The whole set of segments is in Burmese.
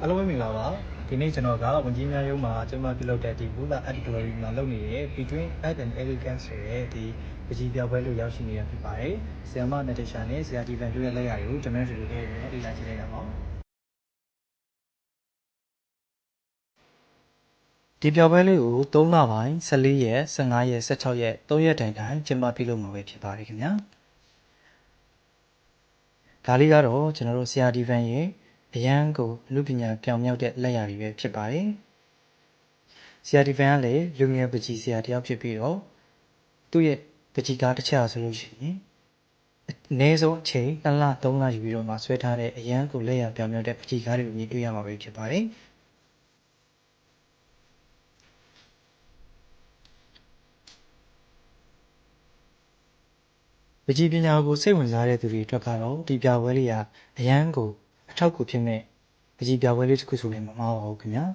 အားလုံးပဲမင်္ဂလာပါဒီနေ့ကျွန်တော်ကဝန်ကြီးများရုံးမှာကျွန်မပြုလုပ်တဲ့ဒီ Ruler Art Gallery မှာလုပ်နေတဲ့ Between Art and Elegance ဆိုတဲ့ဒီပကြီးပြပွဲလို့ရောက်ရှိနေတာဖြစ်ပါတယ်ဆရာမ Natasha နဲ့ဆရာဒီဗန်တို့ရဲ့လက်ရာတွေကိုကျွန်တော်တို့တွေ့ရတယ်လေ့လာကြည့်လိုက်ရအောင်ဒီပြပွဲလေးကို3လပိုင်း14ရက်15ရက်16ရက်3ရက်တိုင်ကျင်းပပြုလုပ်မှာပဲဖြစ်ပါတယ်ခင်ဗျာဒါလေးကတော့ကျွန်တော်တို့ဆရာဒီဗန်ရဲ့အရန်ကိုလူပညာပြောင်မြောက်တဲ့လက်ရာတွေပဲဖြစ်ပါတယ်ဆရာဒီဗန်ကလည်းလူငယ်ပကြီးဆရာတယောက်ဖြစ်ပြီးတော့သူ့ရဲ့ပကြီးကားတစ်ချက်ဆိုလို့ရှိရင်အနည်းဆုံးအချိန်2လ3လယူပြီးတော့မှဆွဲထားတဲ့အရန်ကိုလက်ရာပြောင်မြောက်တဲ့ပကြီးကားတွေကိုမြင်တွေ့ရမှာပဲဖြစ်ပါတယ်ပကြီးပညာကိုစိတ်ဝင်စားတဲ့သူတွေအတွက်ကတော့ဒီပြပွဲလေးဟာအရန်ကိုအထောက်အကူဖြစ်မဲ့ပကြီးပြပွဲလေးတစ်ခုဆိုရင်မမှားပါဘူးခင်ဗျာ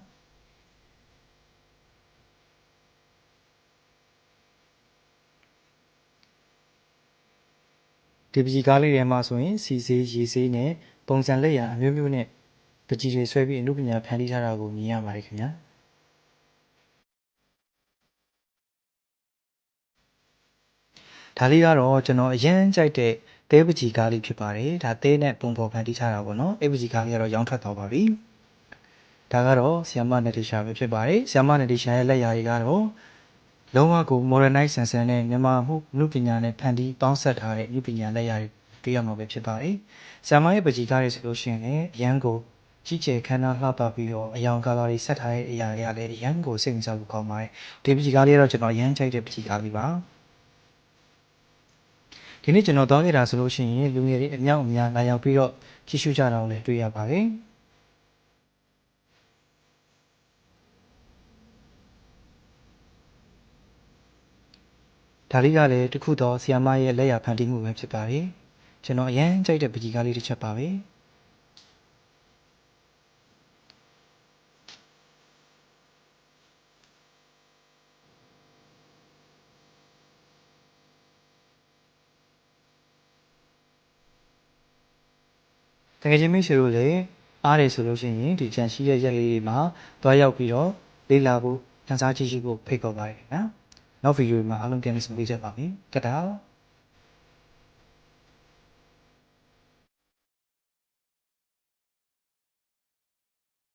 ဒီပကြီးကားလေးထဲမှာဆိုရင်စီစေးရေစေးနဲ့ပုံစံလက်ရာအမျိုးမျိုးနဲ့ပကြီးတွေဆွဲပြီးအမှုပညာဖန်တီးထားတာကိုမြင်ရပါတယ်ခင်ဗျာဒါလေးကတော့ကျွန်တော်အရန်ကြိုက်တဲ့တဲပကြီးကားလေးဖြစ်ပါတယ်ဒါတဲနဲ့ပုံပေါ်ဖန်တီးထားတာပေါ့နော်အဲ့ပကြီးကားလေးကတော့ရောင်းထွက်သွားပါပြီဒါကတော့ဆီယမနတီရှာပဲဖြစ်ပါတယ်ဆီယမနတီရှာရဲ့လက်ရာတွေကတော့လုံးဝကို modernize ဆန်ဆန်နဲ့မြန်မာမှုလူပညာနဲ့ဖန်တီးပေါင်းစပ်ထားတဲ့လူပညာလက်ရာတွေတွေ့ရမှာပဲဖြစ်ပါတယ်ဆီယမရဲ့ပကြီးကားတွေဆိုလို့ရှိရင်လည်းရန်ကိုကြီးကျယ်ခမ်းနားလှပပြီးတော့အယောင်ကာလာတွေဆက်ထားတဲ့အရာတွေကလည်းရန်ကိုစိတ်ဝင်စားဖို့ကောင်းပါတယ်ဒီပကြီးကားလေးကတော့ကျွန်တော်ရန်ကြိုက်တဲ့ပကြီးကားလေးပါဒီနေ့ကျွန်တော်သွားခဲ့တာဆိုလို့ရှိရင်လူငယ်တွေအမြောက်အများလာရောက်ပြီးတော့ကြည့်ရှုကြတာကိုလည်းတွေ့ရပါတယ်ဒါလေးကလည်းတခုတော့ဆီယမရဲ့လက်ရာဖန်တီးမှုပဲဖြစ်ပါတယ်ကျွန်တော်အရန်ကြိုက်တဲ့ပကြီးကားလေးတစ်ချက်ပါပဲတကယ်ချင်းမိတ်ဆွေတို့လည်းအားတယ်ဆိုလို့ရှိရင်ဒီချန်ရှိတဲ့ရက်လေးတွေမှာတွားရောက်ပြီးတော့လေ့လာဖို့ခန်းစားကြည့်ရှုဖို့ဖိတ်ခေါ်ပါတယ်ခင်ဗျာနောက်ဗီဒီယိုမှာအားလုံးပြန်လည်ဆုံတွေ့ကြပါမယ်တတား